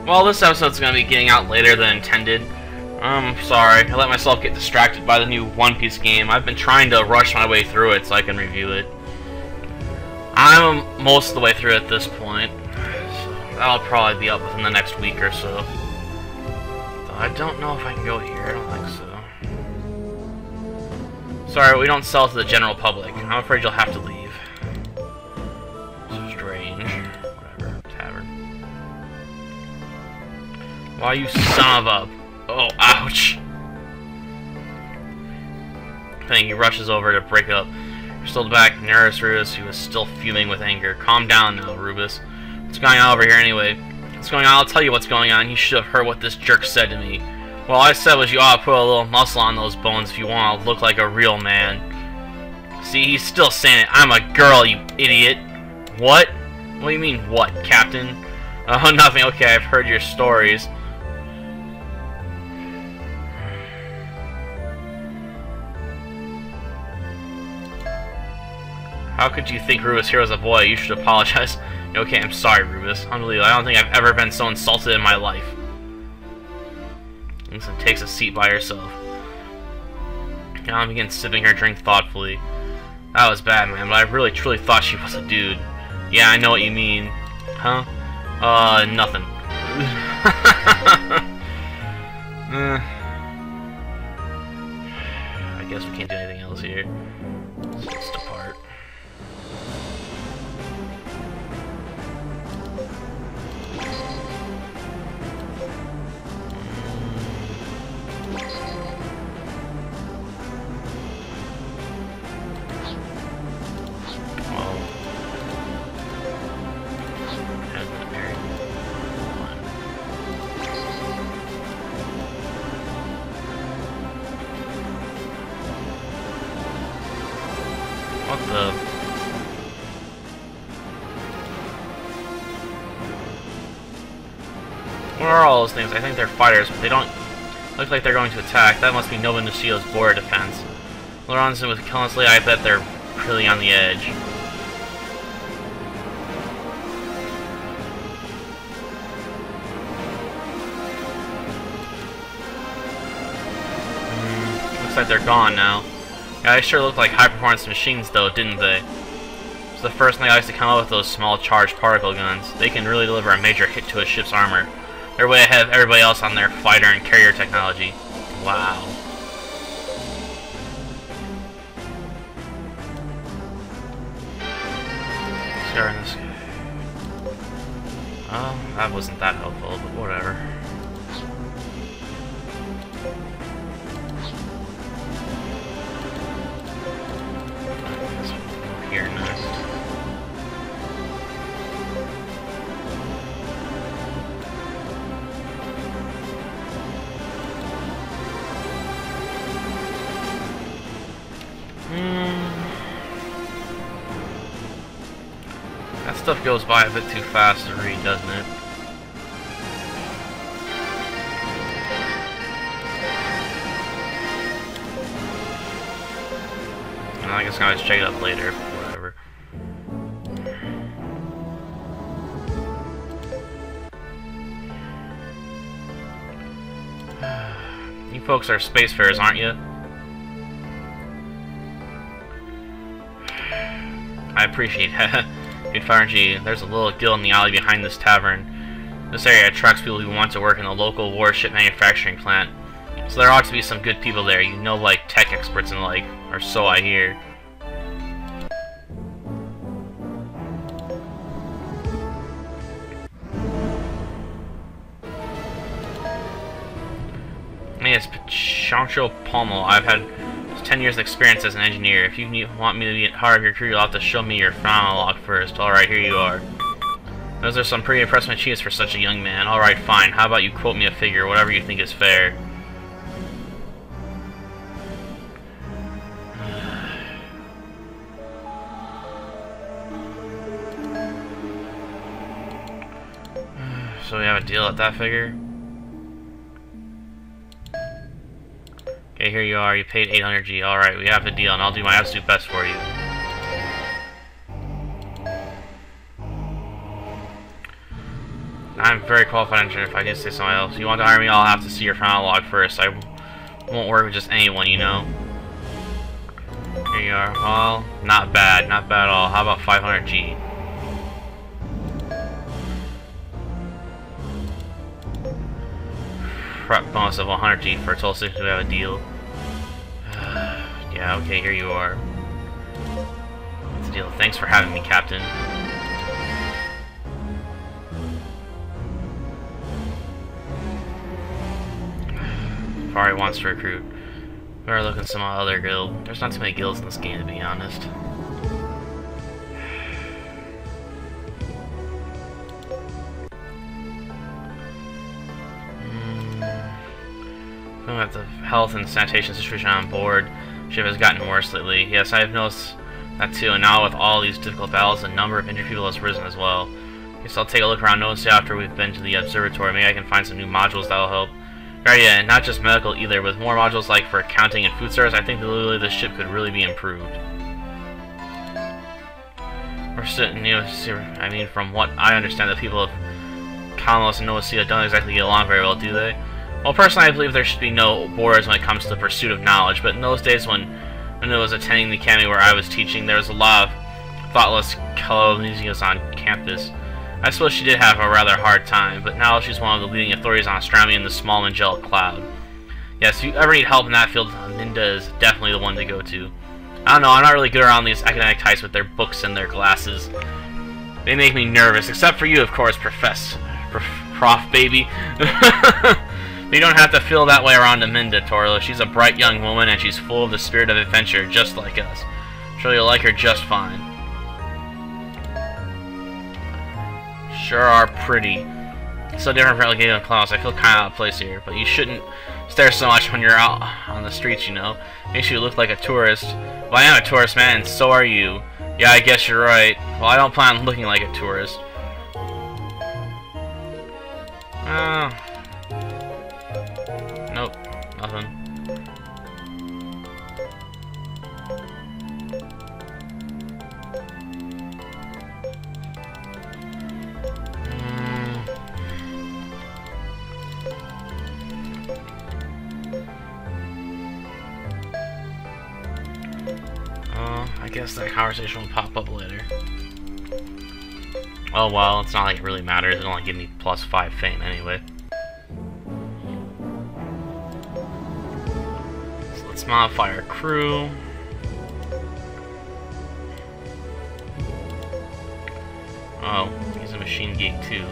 Well, this episode's gonna be getting out later than intended. I'm sorry, I let myself get distracted by the new One Piece game. I've been trying to rush my way through it so I can review it. I'm most of the way through at this point, so that'll probably be up within the next week or so. Though I don't know if I can go here, I don't think so. Sorry, we don't sell to the general public. I'm afraid you'll have to leave. Strange. Whatever. Tavern. Why, you son of a... Oh, ouch! I think he rushes over to break up. You're still back. Nearest Rubus, who was still fuming with anger. Calm down now, Rubus. What's going on over here anyway? What's going on? I'll tell you what's going on. You should have heard what this jerk said to me. Well, I said was you ought to put a little muscle on those bones if you want to look like a real man. See, he's still saying it. I'm a girl, you idiot. What? What do you mean, what, Captain? Oh, nothing. Okay, I've heard your stories. How could you think Rubus here was a boy? You should apologize. Okay, I'm sorry, Rubus. Unbelievable. I don't think I've ever been so insulted in my life. Winston takes a seat by herself. Now begins sipping her drink thoughtfully. That was bad, man, but I really truly thought she was a dude. Yeah, I know what you mean. Huh? Nothing. I guess we can't do anything else here. Let's just depart. What the... What are all those things? I think they're fighters, but they don't look like they're going to attack. That must be Nova Nacio's border defense. Laurence with Killensley, I bet they're really on the edge. Looks like they're gone now. Yeah, they sure looked like high-performance machines, though, didn't they? It's the first thing I used to come up with those small charged particle guns. They can really deliver a major hit to a ship's armor. They're way ahead of everybody else on their fighter and carrier technology. Wow. Scar in the sky. Oh, that wasn't that helpful, but whatever. Here next. That stuff goes by a bit too fast to read, doesn't it? I guess I'll just check it up later. Whatever. You folks are spacefarers, aren't you? I appreciate it. Good fire G. There's a little guild in the alley behind this tavern. This area attracts people who want to work in the local warship manufacturing plant. So there ought to be some good people there, you know, like tech experts and the like, or so I hear. My name is Pancho Palmo. I've had 10 years of experience as an engineer. If you want me to be part of your crew, you'll have to show me your phenomenal log first. Alright, here you are. Those are some pretty impressive achievements for such a young man. Alright, fine. How about you quote me a figure, whatever you think is fair. So we have a deal at that figure? Okay, here you are. You paid 800 G. Alright, we have a deal, and I'll do my absolute best for you. I'm very qualified engineer if I do say so myself. If you want to hire me, I'll have to see your final log first. I won't work with just anyone, you know. Here you are. Well, not bad. Not bad at all. How about 500G? Prep bonus of 100G for a total 60. We have a deal. Yeah, okay, here you are. What's the deal? Thanks for having me, Captain. Probably wants to recruit. Better look in some other guild. There's not too many guilds in this game, to be honest. Looking at the health and sanitation situation on board, ship has gotten worse lately. Yes, I have noticed that too, and now with all these difficult battles, the number of injured people has risen as well. Guess I'll take a look around Nova after we've been to the observatory. Maybe I can find some new modules that'll help. Right, yeah, not just medical either. With more modules like for accounting and food service, I think literally this ship could really be improved. We're sitting, you know, I mean, from what I understand, the people of Kreios and Nova Nacio don't exactly get along very well, do they? Well, personally, I believe there should be no borders when it comes to the pursuit of knowledge, but in those days when I was attending the academy where I was teaching, there was a lot of thoughtless colonials on campus. I suppose she did have a rather hard time, but now she's one of the leading authorities on astronomy in the small angelic cloud. Yes, if you ever need help in that field, Linda is definitely the one to go to. I don't know, I'm not really good around these academic types with their books and their glasses. They make me nervous, except for you, of course, Prof, baby. But you don't have to feel that way around Aminda, Torlo. She's a bright young woman, and she's full of the spirit of adventure, just like us. I'm sure you'll like her just fine. Sure are pretty. So different from Alligator and Klaus. I feel kind of out of place here, but you shouldn't stare so much when you're out on the streets, you know. Makes you look like a tourist. Well, I am a tourist, man, and so are you. Yeah, I guess you're right. Well, I don't plan on looking like a tourist. Nope, nothing. I guess that conversation will pop up later. Oh well, it's not like it really matters. It'll only give me +5 fame anyway. So let's modify our crew. Oh, he's a machine geek too.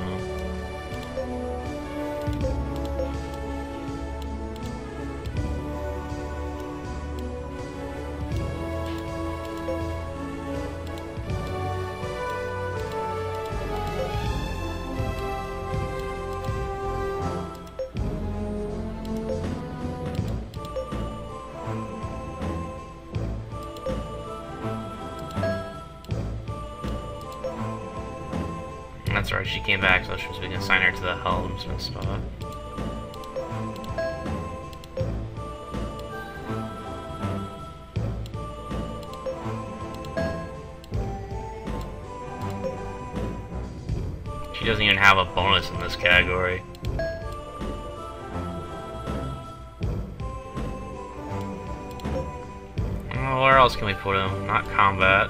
That's right, she came back, so we can assign her to the helmsman spot. She doesn't even have a bonus in this category. Oh, where else can we put him? Not combat.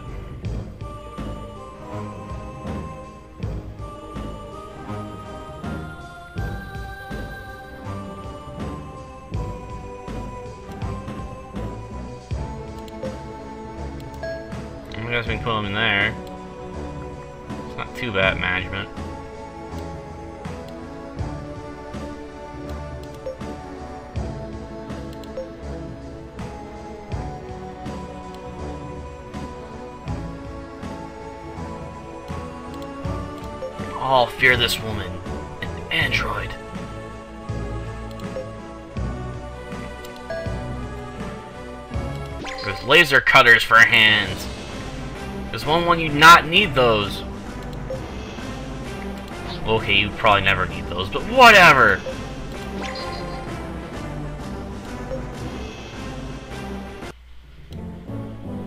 I guess we can put them in there. It's not too bad management. All fear this woman, an android. With laser cutters for hands. There's one you not need those. Okay, you probably never need those, but whatever.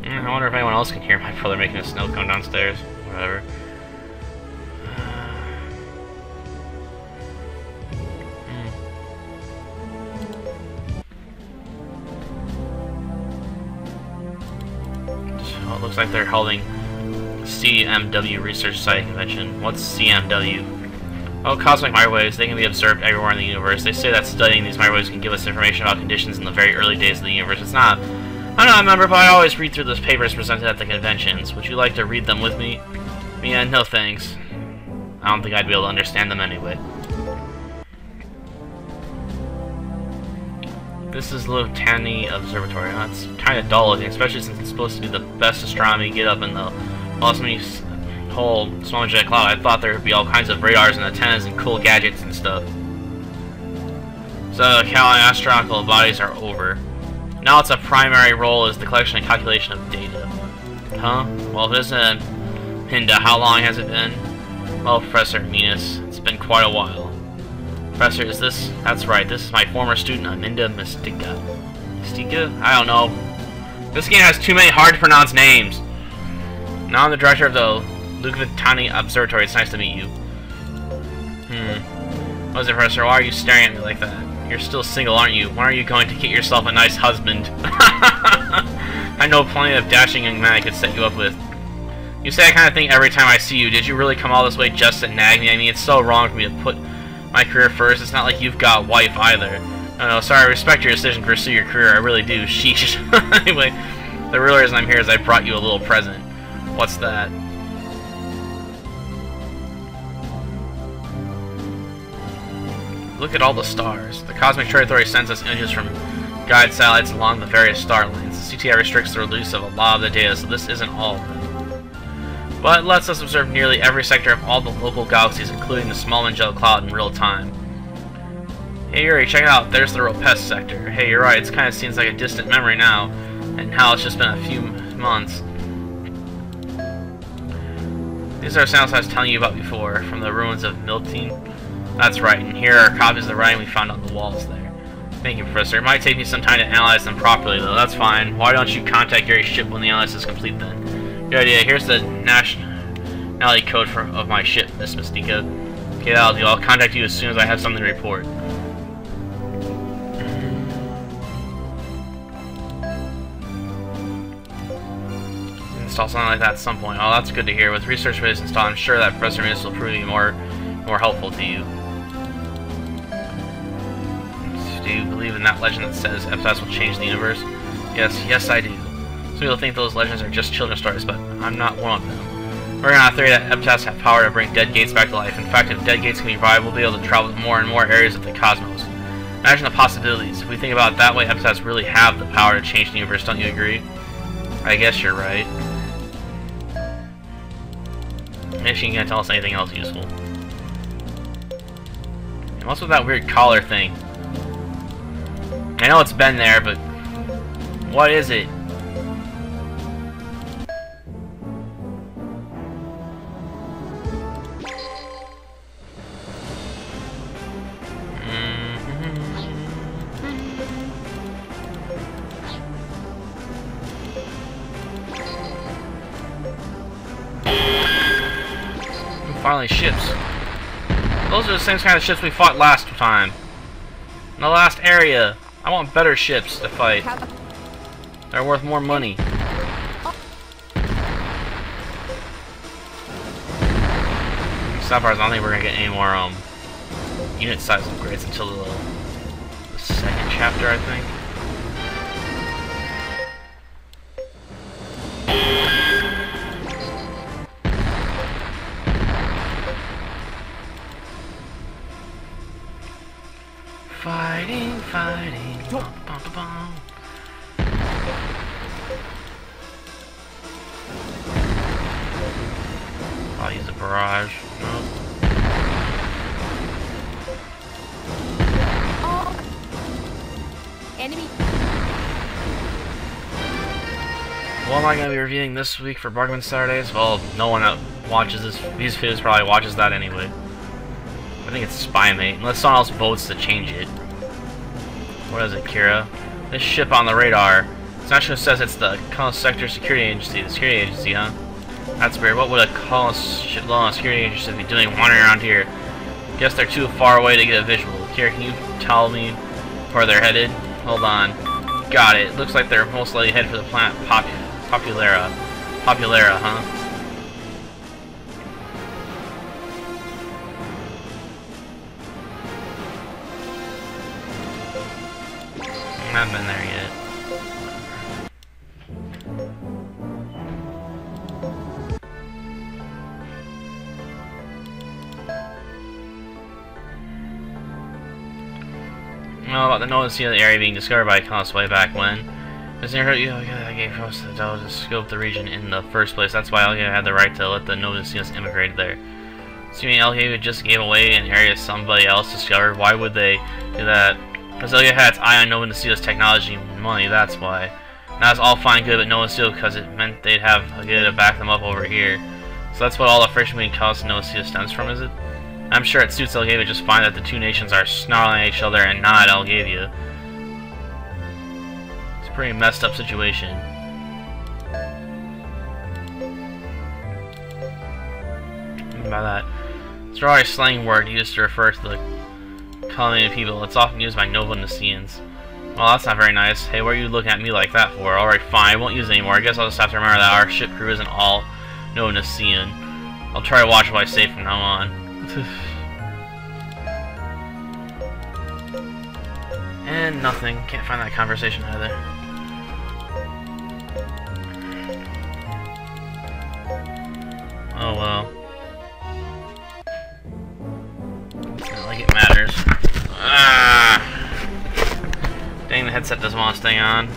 I wonder if anyone else can hear my brother making a snow cone downstairs. Whatever. Looks like they're holding CMW Research Site Convention. What's CMW? Oh, cosmic microwaves. They can be observed everywhere in the universe. They say that studying these microwaves can give us information about conditions in the very early days of the universe. It's not... I'm not a member, but I always read through those papers presented at the conventions. Would you like to read them with me? Yeah, no thanks. I don't think I'd be able to understand them anyway. This is Lutani Observatory. That's kind of dull looking, especially since it's supposed to be the best astronomy get up in the whole small jet cloud. I thought there would be all kinds of radars and antennas and cool gadgets and stuff. So, astronomical bodies are over. Now its a primary role is the collection and calculation of data. Huh? Well, if it isn't Hinda, how long has it been? Well, Professor Minas, it's been quite a while. Professor, is this? That's right, this is my former student, Aminda Mystica. Mystica? I don't know. This game has too many hard to pronounce names. Now I'm the director of the Lutani Observatory. It's nice to meet you. What is it, Professor? Why are you staring at me like that? You're still single, aren't you? When are you going to get yourself a nice husband? I know plenty of dashing young men I could set you up with. You say that kind of thing every time I see you. Did you really come all this way just to nag me? I mean, it's so wrong for me to put my career first. It's not like you've got a wife either. No, sorry, I respect your decision to pursue your career. I really do. Sheesh. Anyway, the real reason I'm here is I brought you a little present. What's that? Look at all the stars. The cosmic trajectory sends us images from guide satellites along the various star lines. The CTI restricts the release of a lot of the data, so this isn't all of them. But it lets us observe nearly every sector of all the local galaxies, including the small Magellan Cloud, in real time. Hey Yuri, check it out. There's the Ropes sector. Hey, you're right. It kind of seems like a distant memory now, and how it's just been a few months. These are sounds I was telling you about before, from the ruins of Miltine. That's right, and here are copies of the writing we found on the walls there. Thank you, Professor. It might take me some time to analyze them properly, though. That's fine. Why don't you contact Gary's ship when the analysis is complete, then? Good idea. Here's the nationality code of my ship, Miss Mystica. Okay, that'll do. I'll contact you as soon as I have something to report. Install something like that at some point. Oh, that's good to hear. With research waves installed, I'm sure that Professor Minas will prove to be more helpful to you. Do you believe in that legend that says FS will change the universe? Yes, I do. Some people think those legends are just children's stories, but I'm not one of them. We're on a theory that Eptas have power to bring dead gates back to life. In fact, if dead gates can be revived, we'll be able to travel to more and more areas of the cosmos. Imagine the possibilities. If we think about it that way, Eptas really have the power to change the universe, don't you agree? I guess you're right. Maybe she can't tell us anything else useful. And what's with that weird collar thing? I know it's been there, but what is it? Finally, ships. Those are the same kind of ships we fought last time. In the last area. I want better ships to fight. They're worth more money. Stop ours. I don't think we're gonna get any more unit size upgrades until the second chapter, I think. Fighting. Bum, bum, bum, bum. I'll use a barrage. Nope. Enemy. What am I going to be reviewing this week for Bargain Saturdays? Well, no one that watches these videos probably watches that anyway. I think it's Spymate, unless someone else votes to change it. What is it, Kira? This ship on the radar. It actually says it's the Kreios Sector Security Agency. The security agency, huh? That's weird. What would a Kreios security agency be doing wandering around here? Guess they're too far away to get a visual. Kira, can you tell me where they're headed? Hold on. Got it. Looks like they're most likely headed for the planet Populera. Populera, huh? I haven't been there yet. Well, about the Nova Nacio area being discovered by Kreios way back when. It's near you. I gave us the dough to scope the region in the first place. That's why Elgato had the right to let the Nova Nacios immigrate there. So you mean Elgato just gave away an area somebody else discovered? Why would they do that? Because Elgato had its eye on Nova Nacio's technology and money, that's why. Now it's all fine and good, but Nova Nacio because it meant they'd have Elgato to back them up over here. So that's what all the friction between Kreios and Nova Nacio stems from, is it? I'm sure it suits Elgato just fine that the two nations are snarling at each other and not at Elgato. It's a pretty messed up situation. By that, it's already a slang word used to refer to the colony of people. It's often used by Nova Nacians. Well, that's not very nice. Hey, what are you looking at me like that for? Alright, fine, I won't use it anymore. I guess I'll just have to remember that our ship crew isn't all Nova Nacian. I'll try to watch what I say from now on. And nothing. Can't find that conversation either. Oh well. It's not like it matters. Ah! Dang, the headset doesn't want to stay on.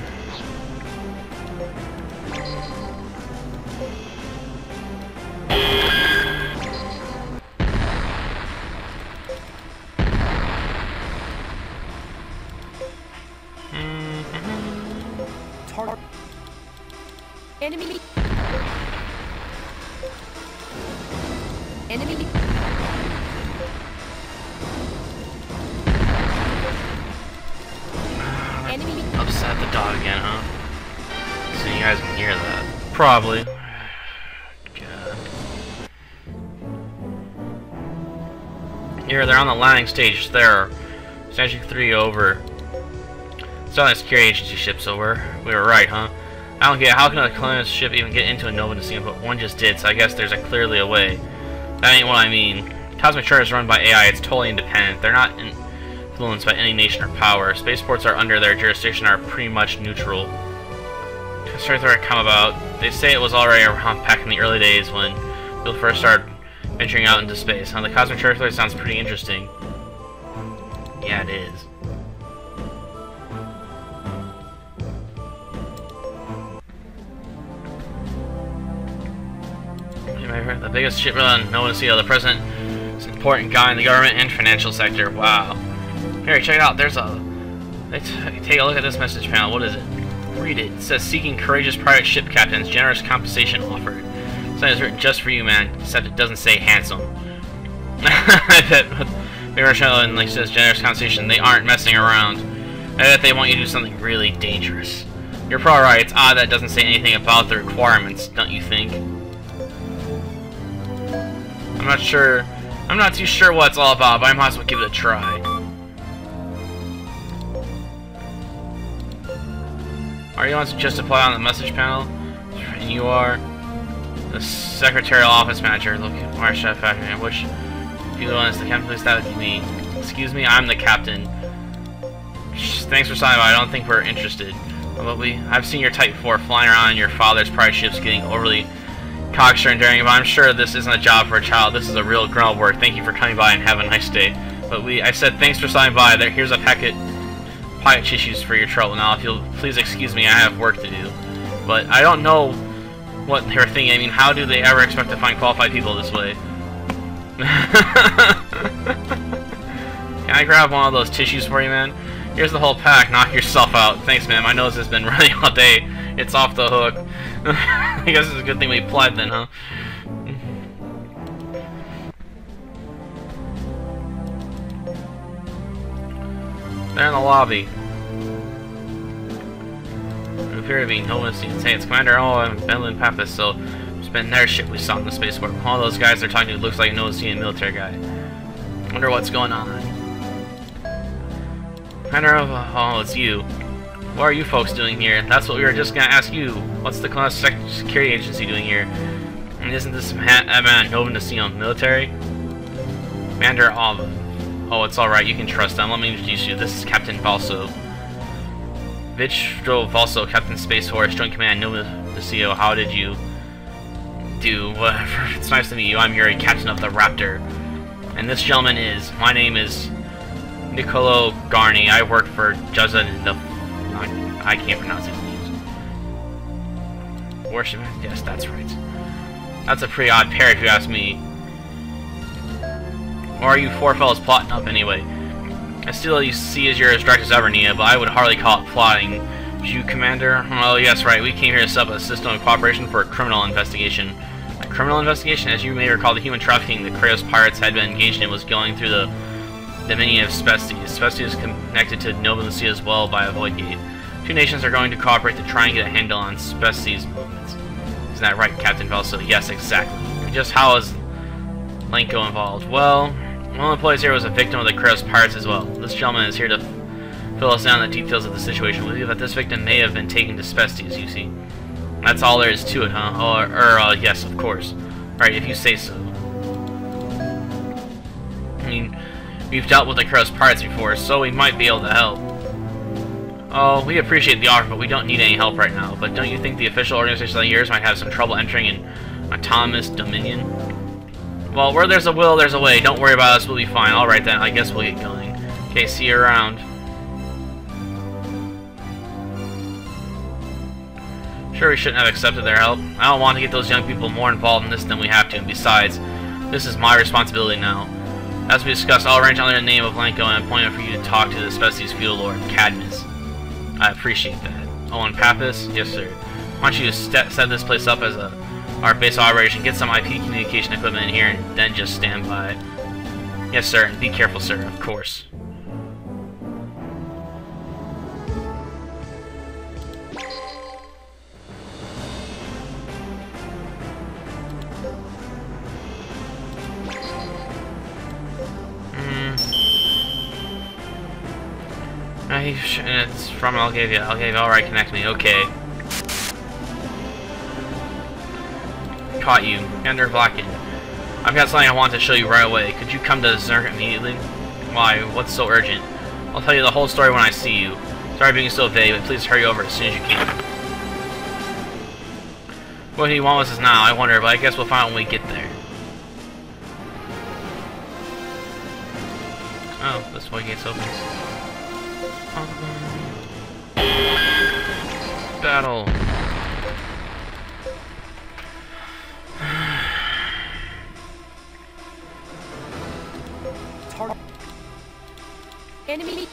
Enemy. Enemy. Enemy. Upset the dog again, huh? So you guys can hear that. Probably. God. Here, they're on the landing stage. There. Station 3 over. It's not a security agency ship, so we were right, huh? I don't get it. How can a colonialist ship even get into a Nova Nacio? But one just did, so I guess there's clearly a way. That ain't what I mean. Cosmic Charter is run by AI. It's totally independent. They're not influenced by any nation or power. Spaceports are under their jurisdiction are pretty much neutral. Cosmic Charter come about. They say it was already around back in the early days when people first started venturing out into space. Now, the Cosmic Charter sounds pretty interesting. Yeah, it is. The biggest ship on Nova Nacio, the president is an important guy in the government and financial sector. Wow. Here, check it out. There's a... Take a look at this message panel. What is it? Read it. It says, seeking Kreios Pirates ship captains, generous compensation offered. Something is written just for you, man. Except it doesn't say handsome. I bet they were showing, like, says generous compensation. They aren't messing around. I bet they want you to do something really dangerous. You're probably right. It's odd that it doesn't say anything about the requirements, don't you think? I'm not too sure what it's all about, but I might as well give it a try. Are you on to just apply on the message panel? And you are the secretarial office manager. Look, where should I factor in? Which if you want is the captain, that would be me. Excuse me, I'm the captain. Thanks for signing by. I don't think we're interested. But I've seen your type before, flying around in your father's private ships, getting overly cocksure and daring, but I'm sure this isn't a job for a child. This is a real grown work. Thank you for coming by and have a nice day. But I said thanks for signing by. Here's a packet of tissues for your trouble. Now, if you'll please excuse me, I have work to do. But I don't know what they're thinking. I mean, how do they ever expect to find qualified people this way? Can I grab one of those tissues for you, man? Here's the whole pack. Knock yourself out. Thanks, man. My nose has been running all day. It's off the hook. I guess it's a good thing we applied then, huh? They're in the lobby. We appear to be Nova Nacio. Hey, it's Commander and Benlin Pappas, so it's been their ship we saw in the spaceport. All those guys they're talking to looks like a Nova Nacian military guy. Wonder what's going on. Commander oh, it's you. What are you folks doing here? That's what we were just gonna ask you. What's the class security agency doing here? And isn't this man Nova Nacio military? Commander Alva. Oh, it's alright, you can trust them. Let me introduce you. This is Captain Valso. Vichtro Valso, Captain Space Force, Joint Command Nova Nacio. How did you do? Whatever. It's nice to meet you. I'm Yuri, Captain of the Raptor. And this gentleman is... My name is Nicolo Garni. I work for Juzza the... I can't pronounce his names. Worship... Yes, that's right. That's a pretty odd pair if you ask me. Or are you four fellas plotting up anyway? I still you see as you're as direct as ever, Nia, but I would hardly call it plotting. You, Commander? Oh, yes, right. We came here to set up a system of cooperation for a criminal investigation. A criminal investigation? As you may recall, the human trafficking the Kreios Pirates had been engaged in was going through the dominion of Spestes. Spestes is connected to Nova Nacio as well by a void gate. Two nations are going to cooperate to try and get a handle on Spestes' movements. Isn't that right, Captain Valso? Yes, exactly. And just how is Lenko involved? Well, one of the employees here was a victim of the Kreios Pirates as well. This gentleman is here to fill us in on the details of the situation. We believe that this victim may have been taken to Spestes, you see. That's all there is to it, huh? Yes, of course. Right, if you say so. I mean, we've dealt with the Kreios Pirates before, so we might be able to help. Oh, we appreciate the offer, but we don't need any help right now. But don't you think the official organization like yours might have some trouble entering an autonomous dominion? Well, where there's a will, there's a way. Don't worry about us, we'll be fine. Alright then, I guess we'll get going. Okay, see you around. Sure, we shouldn't have accepted their help. I don't want to get those young people more involved in this than we have to, and besides, this is my responsibility now. As we discussed, I'll arrange under the name of Lenko and appointment for you to talk to the Spestes Field Lord, Cadmus. I appreciate that. Oh, and Pappas? Yes, sir. Why don't you set this place up as our base of operation, get some IP communication equipment in here, and then just stand by. Yes, sir, and be careful, sir, of course. It's from Algavia. Alright, connect me. Okay. Caught you. Commander Blacken. I've got something I want to show you right away. Could you come to Zerk immediately? Why? What's so urgent? I'll tell you the whole story when I see you. Sorry being so vague, but please hurry over as soon as you can. What do you want with us now? I wonder, but I guess we'll find out when we get there. Oh, this way gate's open. Battle. Enemy.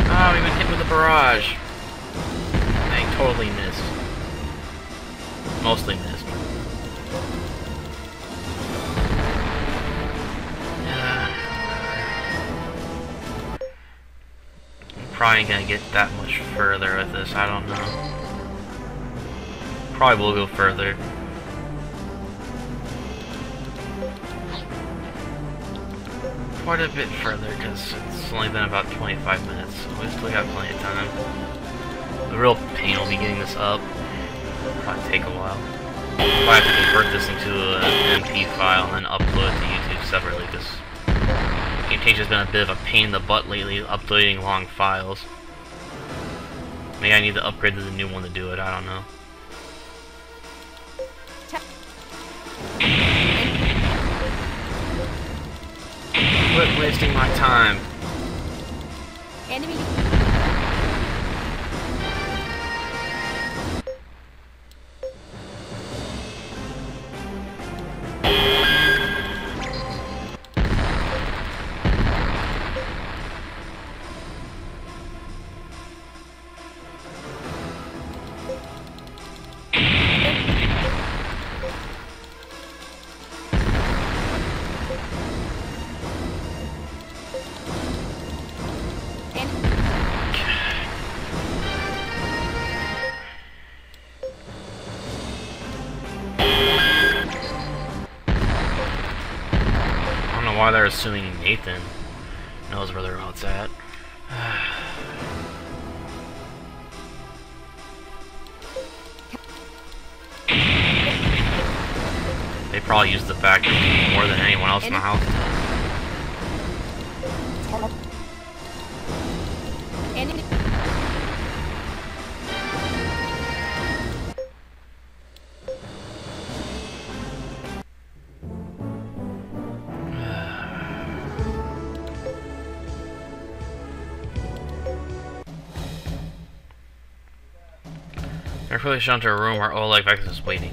Oh, we've been hit with a barrage. I totally missed. Mostly missed. Probably gonna get that much further with this, I don't know. Probably will go further. Quite a bit further, because it's only been about 25 minutes, so we still got plenty of time. The real pain will be getting this up. It'll probably take a while. I'll have to convert this into an MP file and then upload it to YouTube separately, because Camtasia's been a bit of a pain in the butt lately, uploading long files. Maybe I need to upgrade to the new one to do it, I don't know. Quit wasting my time. Enemy. why they're assuming Nathan knows where their routes at. They probably use the back more than anyone else in the house. Enemy. They're really shown to a room where Oleg Vexus is waiting.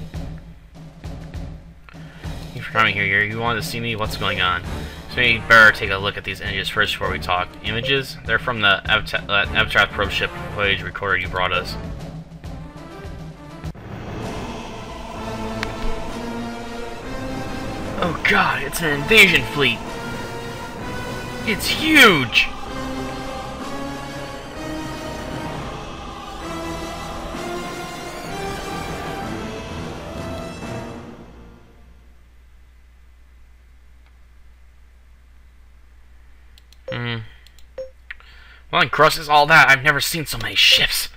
Thank you for coming here. You wanted to see me? What's going on? So maybe better take a look at these images first before we talk. Images? They're from the Abstract probe ship footage recorder you brought us. Oh god, it's an invasion fleet! It's huge! Well, in crosses all that, I've never seen so many ships.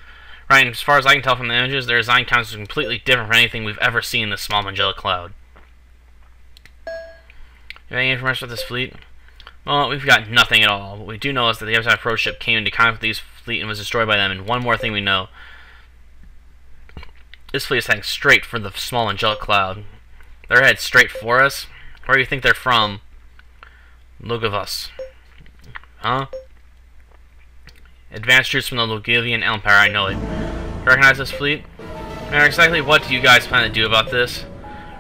Right, and as far as I can tell from the images, their design concept is completely different from anything we've ever seen in this small Magella cloud. You have any information about this fleet? Well, we've got nothing at all. What we do know is that the Abstract probe ship came into contact with these fleet and was destroyed by them, and one more thing we know. This fleet is heading straight for the small Magella cloud. They're headed straight for us? Where do you think they're from? Look of us. Huh? Advanced troops from the Logivian Empire, I know it. Recognize this fleet? Matter, exactly what do you guys plan to do about this?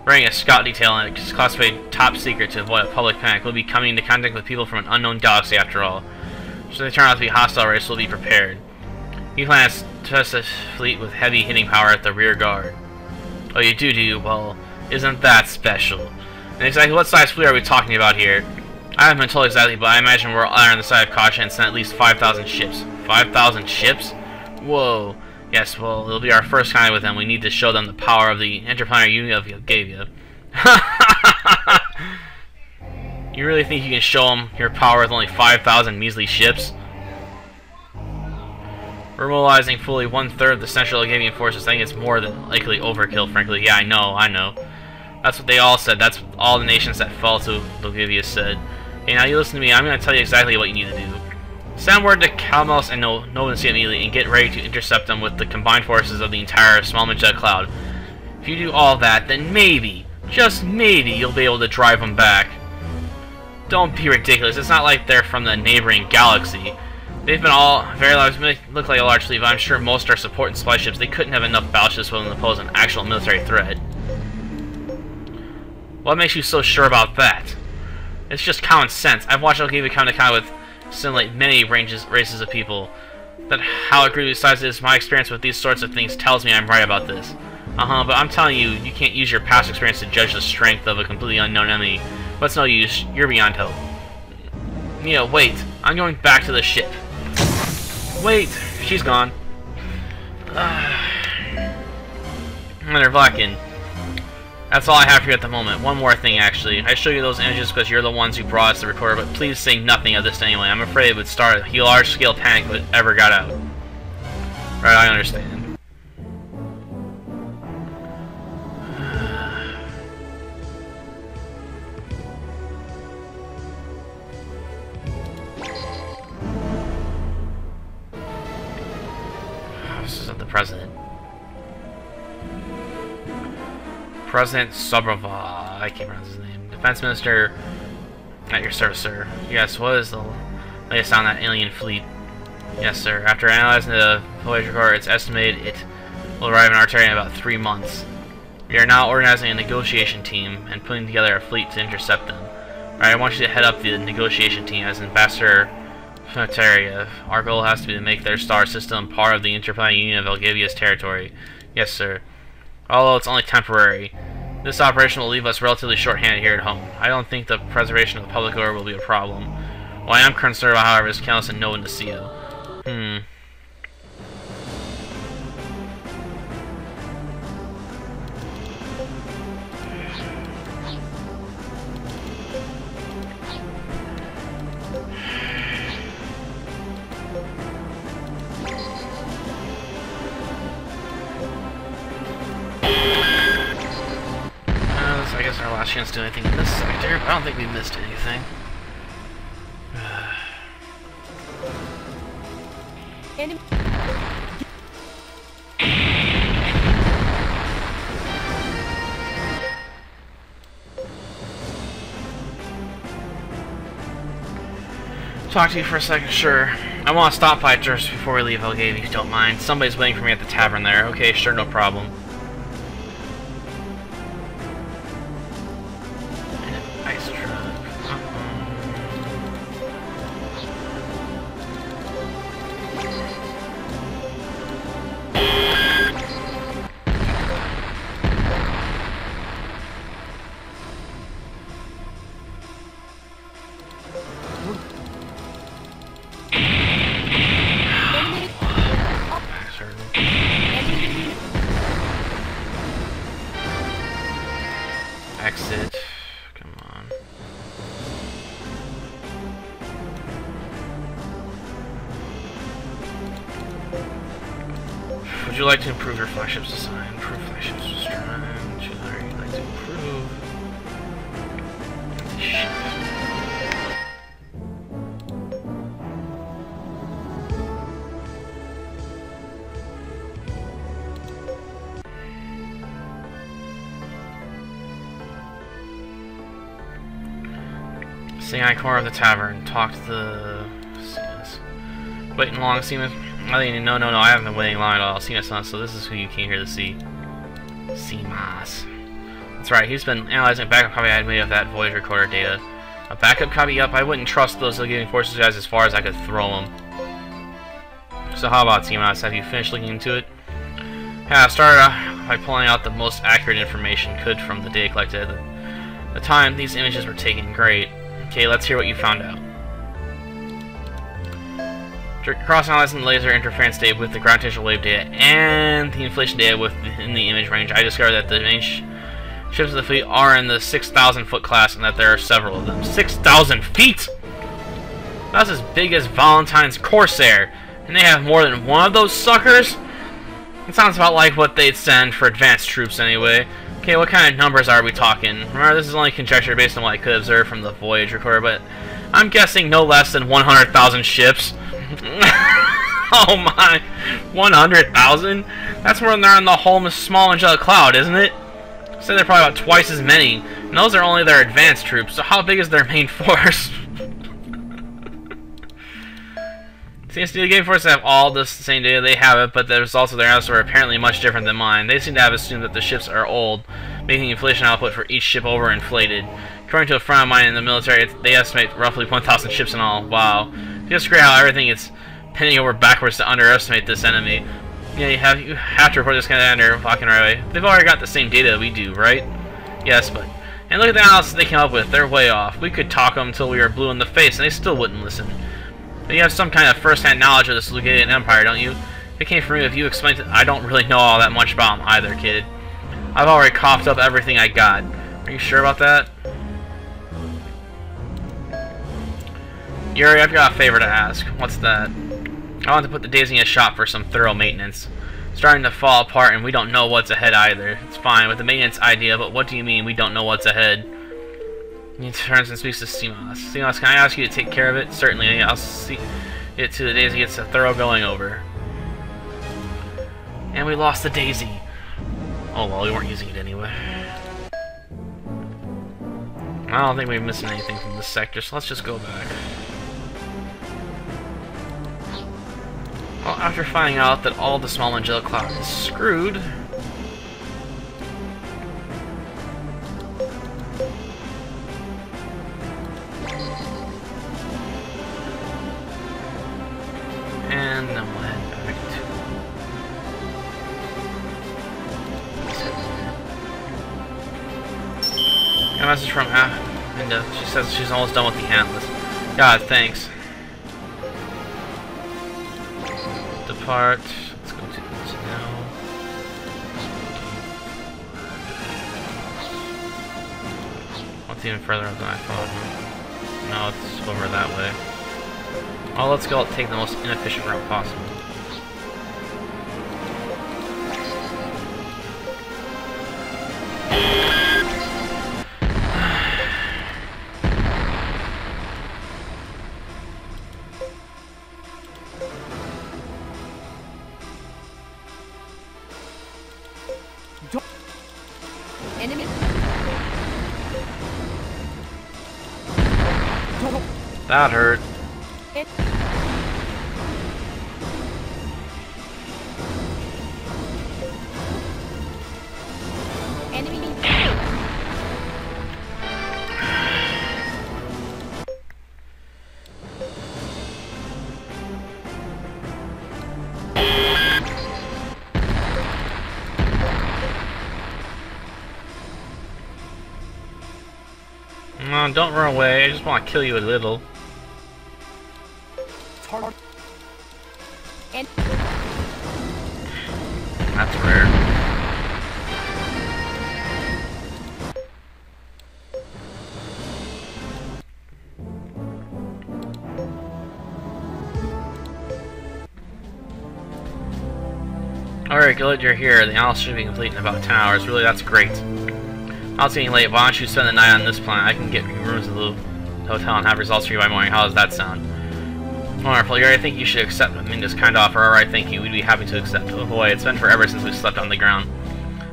Running a scout detail and it's classified top secret to avoid a public panic. We'll be coming into contact with people from an unknown galaxy after all. Should they turn out to be hostile race, we'll be prepared. You plan to test this fleet with heavy hitting power at the rear guard. Oh, you do? Well, isn't that special? And exactly what size fleet are we talking about here? I haven't been told exactly, but I imagine we're on the side of caution and send at least 5,000 ships. 5,000 ships? Whoa. Yes, well, it'll be our first contact with them. We need to show them the power of the interplanetary union of Yogavia. You really think you can show them your power with only 5,000 measly ships? We're mobilizing fully 1/3 of the Central Yogavian forces. I think it's more than likely overkill, frankly. Yeah, I know. That's what they all said. That's what all the nations that fell to Logivia said. Hey, now you listen to me. I'm going to tell you exactly what you need to do. Send word to Kalmos and Nova Nacio immediately and get ready to intercept them with the combined forces of the entire small Magella cloud. If you do all that, then maybe, just maybe, you'll be able to drive them back. Don't be ridiculous. It's not like they're from the neighboring galaxy. They've been all very large, look like a large fleet, but I'm sure most are support and supply ships. They couldn't have enough battleships with them to pose an actual military threat. What makes you so sure about that? It's just common sense. I've watched Logivia come to contact with simulate many races of people. That how egregiously sized it is, my experience with these sorts of things tells me I'm right about this. But I'm telling you, you can't use your past experience to judge the strength of a completely unknown enemy. But it's no use. You're beyond hope. Mia, wait. I'm going back to the ship. Wait. She's gone. Commander Vlakin. That's all I have for you at the moment. One more thing, actually. I show you those images because you're the ones who brought us the recorder, but please say nothing of this anyway. I'm afraid it would start a large-scale panic if it ever got out. Right, I understand. This isn't the president. President Sobrova, I can't pronounce his name. Defense Minister, at your service, sir. Yes, what is the latest on that alien fleet? Yes, sir. After analyzing the voyage record, it's estimated it will arrive in our territory in about 3 months. We are now organizing a negotiation team and putting together a fleet to intercept them. Alright, I want you to head up the negotiation team as Ambassador Planetaria. Our goal has to be to make their star system part of the interplanetary union of Elgavia's territory. Yes, sir. Although it's only temporary. This operation will leave us relatively short-handed here at home. I don't think the preservation of the public order will be a problem. What I am concerned about, however, is Kreios and Nova Nacio. our last chance to do anything in this sector, but I don't think we missed anything. Enemy. Talk to you for a second, sure. I want to stop by just before we leave, Elgave, if you don't mind. Somebody's waiting for me at the tavern there. Okay, sure, no problem. Ice truck. Exit. Come on. Would you like to improve your flagship's design? Improve flagship's design. Would you like to improve the ship? Sitting on a corner of the tavern, talk to the... Waiting long, Seamus? No, I haven't been waiting long at all. Seamus, so this is who you came here to see. Seamus. That's right, he's been analyzing a backup copy I had made of that voyage recorder data. A backup copy? Yup, I wouldn't trust those Legating Forces guys as far as I could throw them. So how about Seamus? Have you finished looking into it? Yeah, I started by pulling out the most accurate information could from the data collected at the time these images were taken. Great. Okay, let's hear what you found out. Cross-analyzing the laser interference data with the gravitational wave data and the inflation data within the image range, I discovered that the main ships of the fleet are in the 6,000 foot class and that there are several of them. 6,000 feet?! That's as big as Valentine's Corsair, and they have more than one of those suckers? It sounds about like what they'd send for advanced troops anyway. Okay, what kind of numbers are we talking? Remember, this is only conjecture based on what I could observe from the voyage recorder, but I'm guessing no less than 100,000 ships. Oh my, 100,000? That's more than there are in the whole small angelic cloud, isn't it? So they're probably about twice as many, and those are only their advanced troops, so how big is their main force? Seems to be the game forces have all the same data, they have it, but the results of their analysis are apparently much different than mine. They seem to have assumed that the ships are old, making the inflation output for each ship overinflated. According to a friend of mine in the military, they estimate roughly 1,000 ships in all. Wow. It's just great how everything is penning over backwards to underestimate this enemy. Yeah, you have to report this kind of under walking right away. They've already got the same data we do, right? Yes, but... And look at the analysis they came up with. They're way off. We could talk them until we were blue in the face, and they still wouldn't listen. But you have some kind of first-hand knowledge of this Legating Empire, don't you? If it came from you, if you explained it, I don't really know all that much about them either, kid. I've already coughed up everything I got. Are you sure about that? Yuri, I've got a favor to ask. What's that? I want to put the Daisy in a shop for some thorough maintenance. It's starting to fall apart and we don't know what's ahead either. It's fine with the maintenance idea, but what do you mean we don't know what's ahead? He turns and speaks to Seamus. Seamus, can I ask you to take care of it? Certainly, I'll see it to the Daisy gets a thorough going over. And we lost the Daisy. Oh well, we weren't using it anyway. I don't think we're missing anything from this sector, so let's just go back. Well, after finding out that all the small angelic cloud is screwed... And then we'll head back to... A message from Linda. She says she's almost done with the Atlas. God, thanks. Depart. Let's go to this now. What's even further up than I thought? No, it's over that way. Oh, let's go take the most inefficient route possible. Enemy. That hurt. Enemy. No, don't run away. I just want to kill you a little. And That's rare. Alright, glad you're here. The analysis should be complete in about 10 hours. Really, that's great. Now it's getting late. Why don't you spend the night on this planet? I can get you rooms at the hotel and have results for you by morning. How does that sound? Wonderful. I think you should accept Aminda's kind offer. Alright, thank you. We'd be happy to accept. Oh boy, it's been forever since we slept on the ground.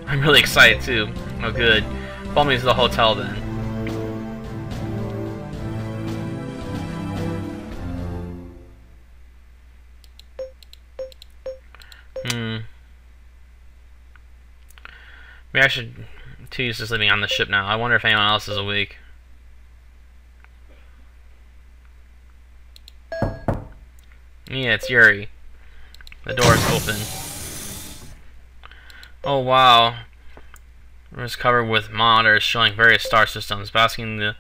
I'm really excited too. Oh good. Follow me to the hotel then. Maybe I should... Too used to sleeping on the ship now. I wonder if anyone else is awake. Yeah, it's Yuri. The door's open. Oh wow. It was covered with monitors showing various star systems, basking the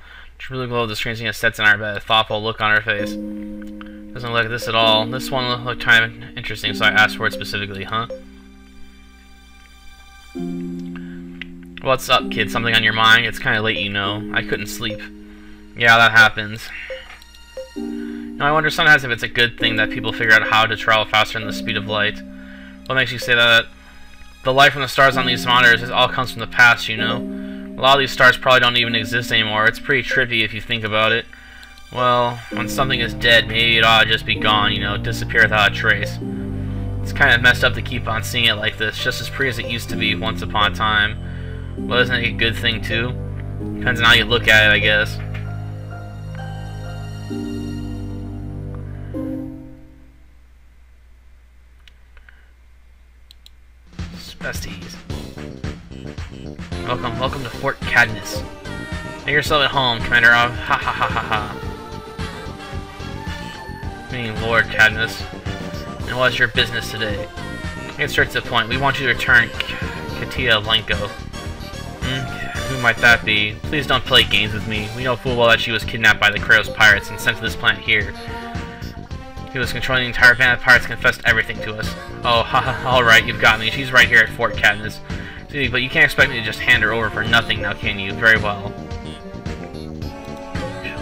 blue glow of the screen seeing sets in our bed. A thoughtful look on her face. Doesn't look like this at all. This one looked kind of interesting, so I asked for it specifically, huh? What's up, kid? Something on your mind? It's kind of late, you know. I couldn't sleep. Yeah, that happens. Now, I wonder sometimes if it's a good thing that people figure out how to travel faster than the speed of light. What makes you say that? The light from the stars on these monitors all comes from the past, you know? A lot of these stars probably don't even exist anymore. It's pretty trippy if you think about it. Well, when something is dead, maybe it ought to just be gone, you know, disappear without a trace. It's kind of messed up to keep on seeing it like this, just as pretty as it used to be once upon a time. Well, isn't it a good thing, too? Depends on how you look at it, I guess. Besties. Welcome to Fort Cadmus. Make yourself at home, Commander. Ha ha ha ha ha. Meaning Lord Cadmus. And what's your business today? Get straight to the point. We want you to return Katia Lenko. Who might that be? Please don't play games with me. We know full well that she was kidnapped by the Kreios Pirates and sent to this planet here. He was controlling the entire band of pirates, confessed everything to us. Oh, haha, alright, you've got me. She's right here at Fort Cadmus. See, but you can't expect me to just hand her over for nothing now, can you? Very well.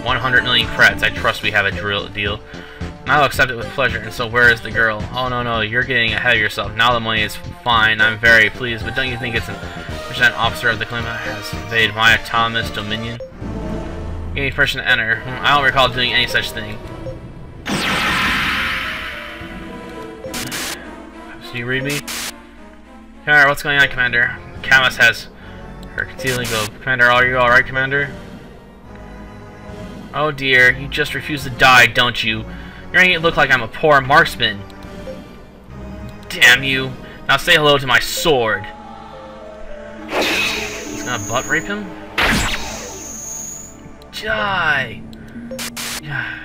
100 million credits. I trust we have a deal. And I'll accept it with pleasure. And so where is the girl? Oh, no, you're getting ahead of yourself. Now the money is fine. I'm very pleased, but don't you think it's an officer of the claimant has invaded my autonomous dominion? Any person to enter. I don't recall doing any such thing. Do you read me? Alright, what's going on, Commander? Camus has her concealing go. Commander, are you alright, Commander? Oh dear, you just refuse to die, don't you? You're making it look like I'm a poor marksman. Damn you. Now say hello to my sword. He's gonna butt rape him? Die!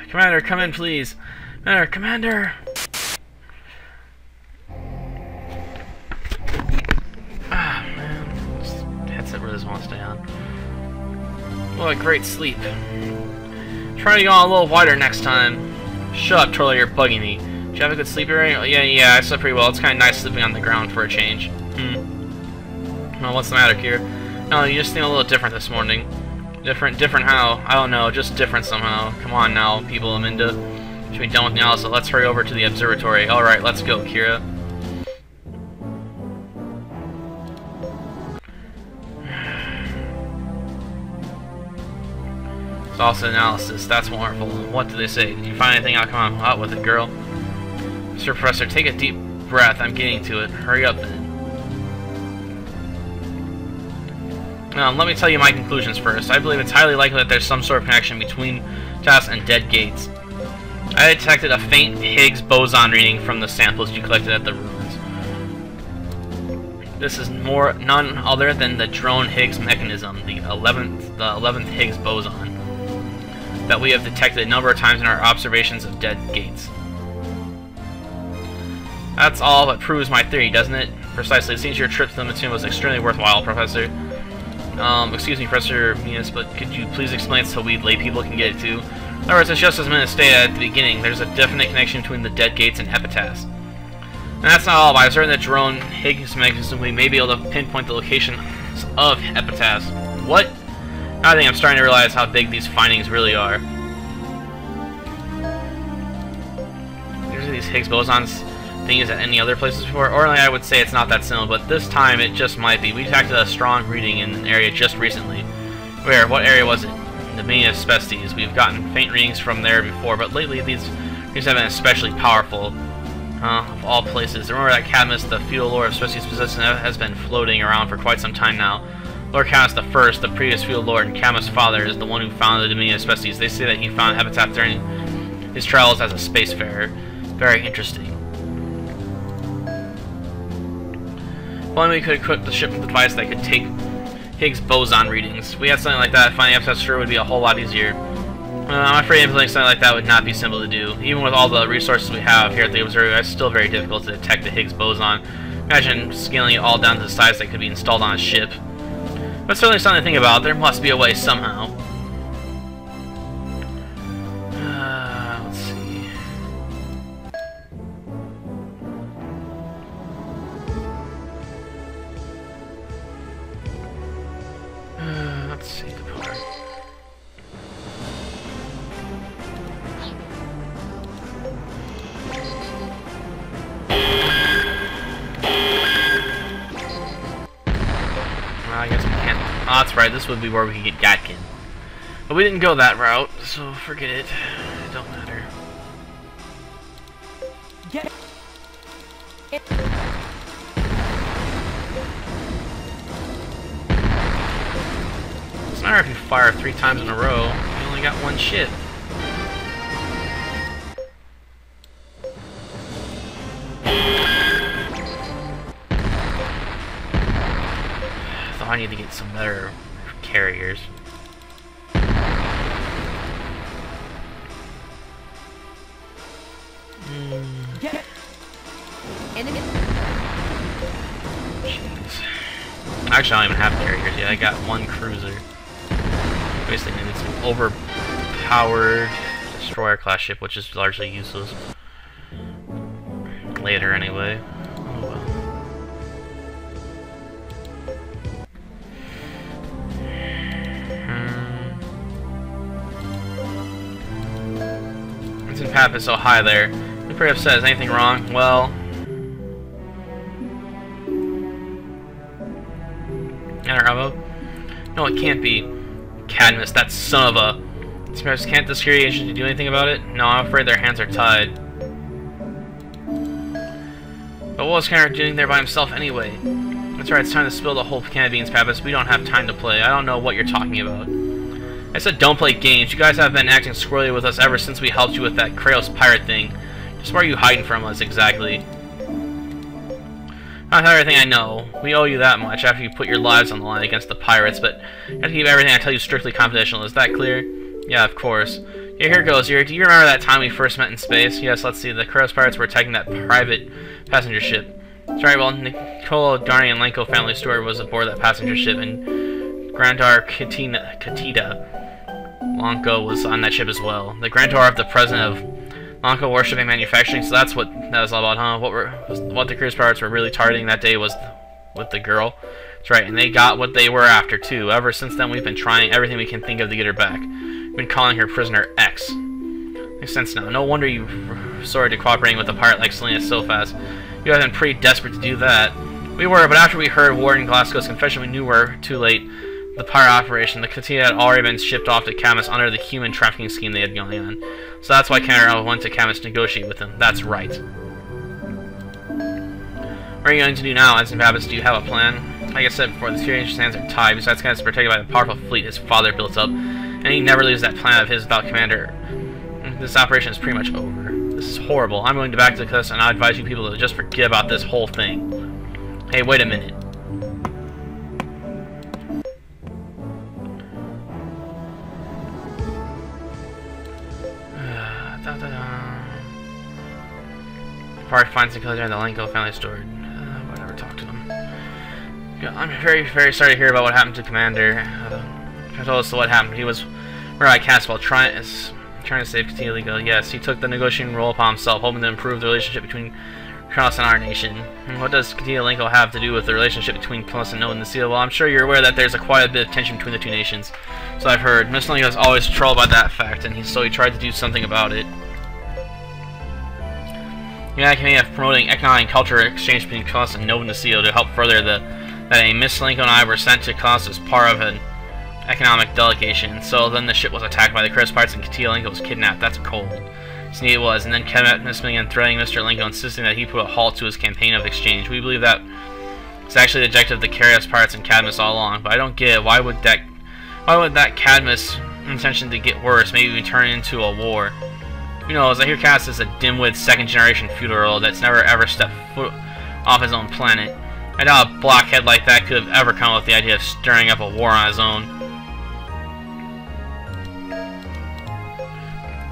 Commander, come in, please. Commander! Ah, man. This headset really doesn't want to stay on. What a great sleep. Try to go on a little wider next time. Shut up, Troller, you're bugging me. Did you have a good sleep during? Yeah, I slept pretty well. It's kind of nice sleeping on the ground for a change. Well, what's the matter, Kira? No, you just seem a little different this morning. Different how? I don't know, just different somehow. Come on now, people, Aminda. Should be done with now, so let's hurry over to the observatory. Alright, let's go, Kira. It's also analysis. That's wonderful. What do they say? Did you find anything I'll come out with it, girl? Mr. Professor, take a deep breath. I'm getting to it. Hurry up, then. Now, let me tell you my conclusions first. I believe it's highly likely that there's some sort of connection between TAS and dead gates. I detected a faint Higgs boson reading from the samples you collected at the ruins. This is none other than the drone Higgs mechanism, the 11th Higgs boson, that we have detected a number of times in our observations of dead gates. That's all but proves my theory, doesn't it? Precisely. It seems your trip to the Mattoon was extremely worthwhile, Professor. Excuse me, Professor Venus, but could you please explain so we lay people can get it too? In other words, it's just as Minna stated at the beginning, there's a definite connection between the dead gates and Epitaphs. And that's not all, but I'm certain that drone Higgs mechanism we may be able to pinpoint the location of Epitaphs. What? I think I'm starting to realize how big these findings really are. Usually these Higgs bosons things at any other places before. Ordinarily, I would say it's not that simple, but this time it just might be. We detected a strong reading in an area just recently. Where? What area was it? The Nova Nacio. We've gotten faint readings from there before, but lately these have been especially powerful. Of all places. Remember that Cadmus, the feudal lord of Species possession, has been floating around for quite some time now. Lord Cadmus I, the previous feudal lord, and Cadmus' father is the one who founded the Nova Nacio. They say that he found Epitaph during his travels as a spacefarer. Very interesting. If only we could equip the ship with a device that could take Higgs boson readings. If we had something like that, finding Epitaph sure would be a whole lot easier. I'm afraid implementing something like that would not be simple to do. Even with all the resources we have here at the observatory, it's still very difficult to detect the Higgs boson. Imagine scaling it all down to the size that could be installed on a ship. But certainly something to think about. There must be a way somehow. Let's see. Let's see the part. I guess we can't. Oh, that's right. This would be where we could get Gatkin. But we didn't go that route, so forget it. It don't matter. Get it. It's not if you fire 3 times in a row. You only got 1 ship. I need to get some better carriers. Get enemy. Jeez. Actually, I don't even have carriers yet. I got 1 cruiser. Basically, needed some overpowered destroyer class ship, which is largely useless. Later, anyway. Oh well. Since Pap is so high there, I'm pretty upset. Is anything wrong? Well, no, it can't be. Cadmus, that son of a. Can't the security agency do anything about it? No, I'm afraid their hands are tied. But what was Kenner doing there by himself anyway? That's right, it's time to spill the whole can of beans, Pappas. We don't have time to play. I don't know what you're talking about. I said don't play games. You guys have been acting squirrely with us ever since we helped you with that Kreios Pirate thing. Just where are you hiding from us, exactly? Not everything I know. We owe you that much after you put your lives on the line against the pirates, but you have to keep everything I tell you strictly confidential. Is that clear? Yeah, of course. Yeah, here goes. Do you remember that time we first met in space? Yes, let's see. The Kreios Pirates were attacking that private passenger ship. Sorry, well, Nicolo Darny and Lenko family steward was aboard that passenger ship, and Grandar Katita Lanko was on that ship as well. The granddaughter of the president of Lanko Worshipping Manufacturing, so that's what that was all about, huh? What the Kreios Pirates were really targeting that day was with the girl. That's right, and they got what they were after, too. Ever since then, we've been trying everything we can think of to get her back. We've been calling her Prisoner X. Makes sense now. No wonder you resorted to cooperating with a pirate like Selena so fast. You have been pretty desperate to do that. We were, but after we heard Warden Glasgow's confession, we knew we were too late. The pirate operation, the Katia had already been shipped off to Camus under the human trafficking scheme they had going on. So that's why Canara went to Camus to negotiate with him. That's right. What are you going to do now, Ensign Pappas? Do you have a plan? Like I said before, the Kreios hands are tied. Besides, Kreios is protected by the powerful fleet his father built up, and he never leaves that planet of his without commander. This operation is pretty much over. This is horrible. I'm going to back to the and I advise you people to just forget about this whole thing. Hey, wait a minute. Park finds the killer in the Lenko family stored. Whatever, talk to him. Yeah, I'm very, very sorry to hear about what happened to Commander. He told us what happened. He was where I cast while trying to save Kreios. Yes, he took the negotiating role upon himself, hoping to improve the relationship between Kreios and our nation. And what does Kreios have to do with the relationship between Kreios and Nova Nacio? Well, I'm sure you're aware that there's quite a bit of tension between the two nations. So I've heard. Mr. Lenko is always troubled by that fact, and so he tried to do something about it. The United Committee of promoting economic and cultural exchange between Kreios and Nova Nacio to help further that Miss Lenko and I were sent to Kreios as part of an economic delegation. So then the ship was attacked by the Kreios Pirates and Lenko was kidnapped. That's cold. Indeed it was, and then kept Miss Lenko and threatening Mr. Lenko, insisting that he put a halt to his campaign of exchange. We believe that it's actually the objective of the Kreios Pirates and Cadmus all along, but I don't get it. Why would that Cadmus intention to get worse, maybe even turn into a war? Who knows? I hear Cadmus is a dimwit second-generation feudal that's never ever stepped foot off his own planet. I doubt a blockhead like that could have ever come up with the idea of stirring up a war on his own.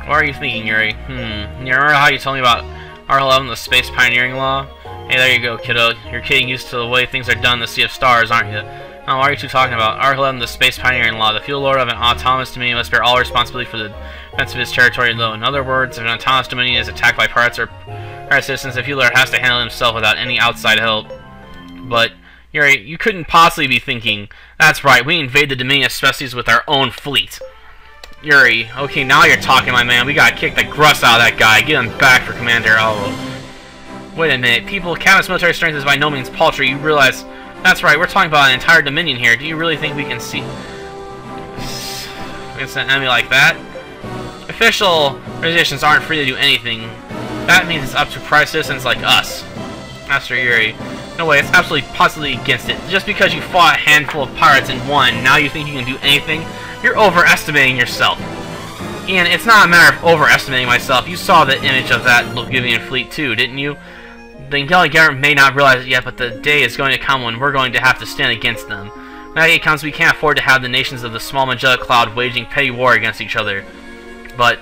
What are you thinking, Yuri? You remember how you told me about Article 11, the Space Pioneering Law? Hey, there you go, kiddo. You're getting used to the way things are done in the Sea of Stars, aren't you? Oh, what are you two talking about? Article 11, the Space Pioneering Law. The Feudal Lord of an autonomous dominion must bear all responsibility for the defense of his territory alone. In other words, if an autonomous dominion is attacked by pirates or pirate citizens, the Feudal Lord has to handle it himself without any outside help. But, Yuri, you couldn't possibly be thinking, that's right, we invade the Dominion of Species with our own fleet. Yuri, okay, now you're talking, my man. We gotta kick the grust out of that guy. Get him back for Commander. Oh. Wait a minute. People, Cadmus' military strength is by no means paltry. You realize... That's right, we're talking about an entire Dominion here. Do you really think we can see... against an enemy like that? Official organizations aren't free to do anything. That means it's up to private citizens like us. Master Yuri. No way, it's absolutely positively against it. Just because you fought a handful of pirates and won, now you think you can do anything? You're overestimating yourself. Ian, it's not a matter of overestimating myself. You saw the image of that Logivian fleet too, didn't you? The Intelligent government may not realize it yet, but the day is going to come when we're going to have to stand against them. When that day comes, we can't afford to have the nations of the small Magella Cloud waging petty war against each other. But...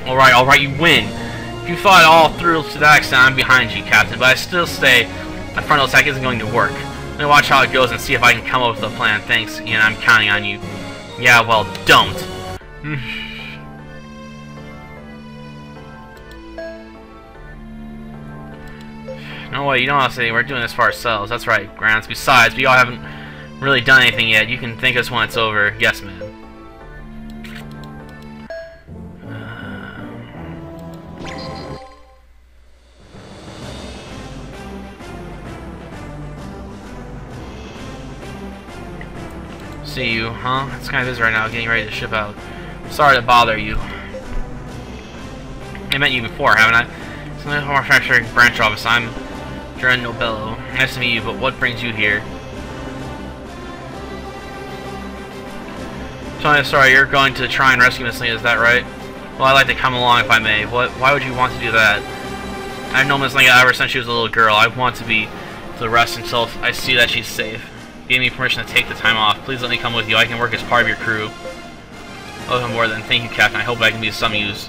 Alright, you win. If you thought it all through to that extent, I'm behind you, Captain, but I still say that frontal attack isn't going to work. Let me watch how it goes and see if I can come up with a plan. Thanks, Ian, I'm counting on you. Yeah, well, don't. No way, you don't have to say we're doing this for ourselves. That's right, Grants. Besides, we all haven't really done anything yet. You can thank us when it's over. Yes, ma'am. See you, huh? It's kind of busy right now, getting ready to ship out. Sorry to bother you. I met you before, haven't I? It's the manufacturing branch office. I'm Dren Nobello. Nice to meet you, but what brings you here? Tony, sorry, you're going to try and rescue Miss Lena, is that right? Well, I'd like to come along if I may. Why would you want to do that? I've known Miss Lena ever since she was a little girl. I want to be to the rest until I see that she's safe. Give me permission to take the time off. Please let me come with you. I can work as part of your crew. Oh, more than thank you, Captain. I hope I can be of some use.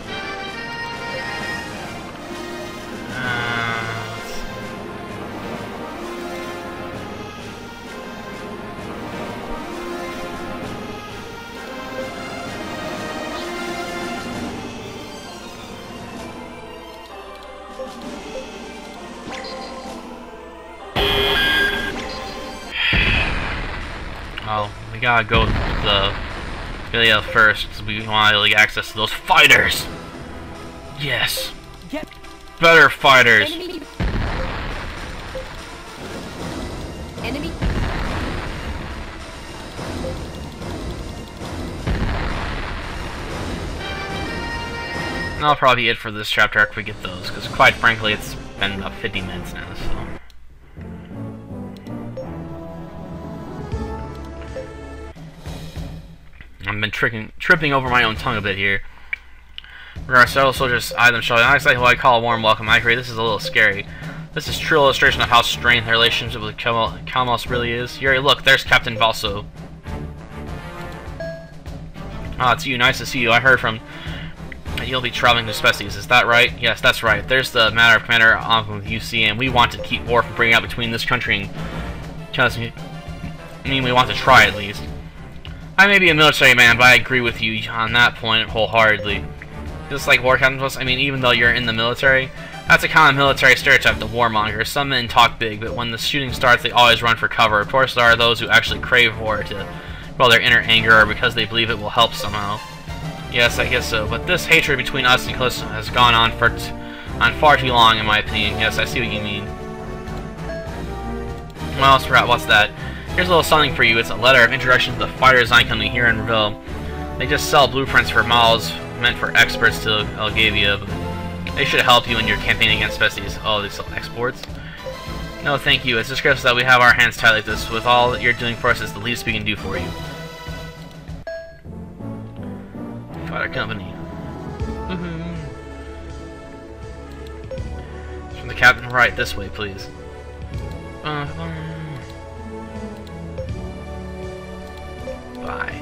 Well, we gotta go with the Philia first, because we want to get access to those fighters! Yes! Get Better fighters! enemy. Enemy. And that'll probably be it for this chapter after we get those, because quite frankly, it's been about 50 minutes now, so... I've been tripping over my own tongue a bit here. There are several soldiers eyed them showing. Not exactly what I call a warm welcome. I agree, this is a little scary. This is true illustration of how strained the relationship with Kalmos really is. Yuri, look, there's Captain Valso. Ah, it's you. Nice to see you. I heard from you'll be traveling to Species. Is that right? Yes, that's right. There's the matter of Commander Ankum with UC, and we want to keep war from breaking out between this country and I mean, we want to try at least. I may be a military man, but I agree with you on that point wholeheartedly. Just like war captains, I mean, even though you're in the military, that's a common military stereotype, the warmonger. Some men talk big, but when the shooting starts, they always run for cover. Of course, there are those who actually crave war to quell their inner anger or because they believe it will help somehow. Yes, I guess so, but this hatred between us and Callisto has gone on far too long, in my opinion. Yes, I see what you mean. Well, what's that? Here's a little something for you. It's a letter of introduction to the fighter design company here in Reveal. They just sell blueprints for models meant for experts to Algavia, but they should help you in your campaign against Species. Oh, they sell exports? No, thank you. It's disgraceful that we have our hands tied like this. With all that you're doing for us, it's the least we can do for you. Fighter company. Woohoo! From the captain, right this way, please. Bye.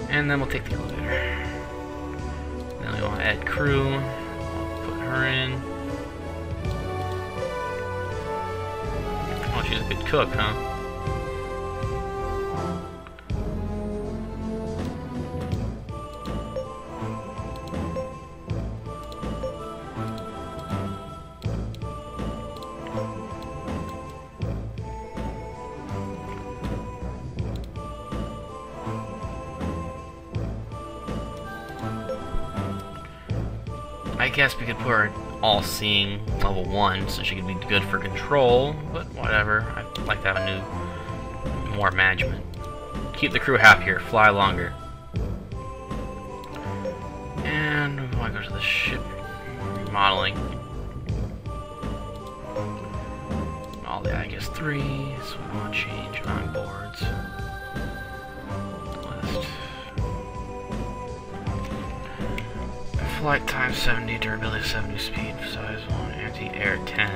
And then we'll take the elevator. Then we want to add crew. I'll put her in. Oh, she's a good cook, huh? I guess we could put her all-seeing level 1 so she could be good for control, but whatever. I'd like to have more management. Keep the crew happier, fly longer. And we want to go to the ship remodeling. All the I guess 3, so we want to change on boards. List. Flight time 70, durability 70, speed size 1, anti-air 10.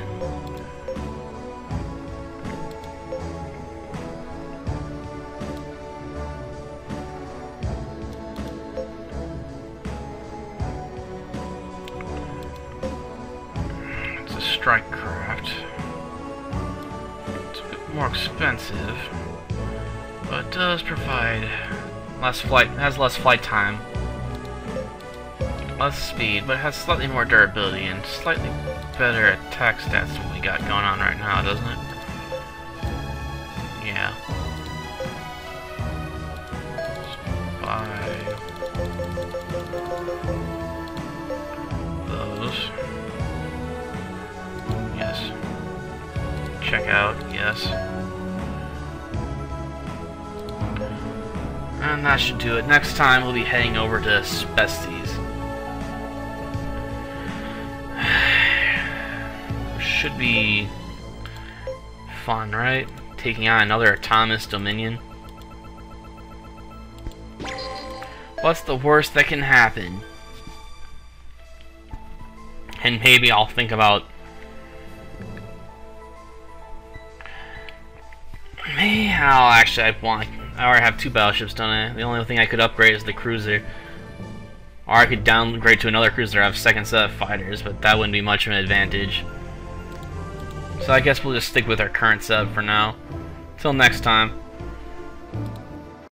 It's a strike craft. It's a bit more expensive, but it does provide less flight. It has less flight time. Less speed, but it has slightly more durability and slightly better attack stats than we got going on right now, doesn't it? Yeah. Buy those. Yes. Check out, yes. And that should do it. Next time we'll be heading over to Species. Should be fun, right? Taking on another autonomous dominion. What's the worst that can happen? And maybe I'll think about I already have 2 battleships, don't I? The only thing I could upgrade is the cruiser. Or I could downgrade to another cruiser, have a second set of fighters, but that wouldn't be much of an advantage. So I guess we'll just stick with our current setup for now. Till next time.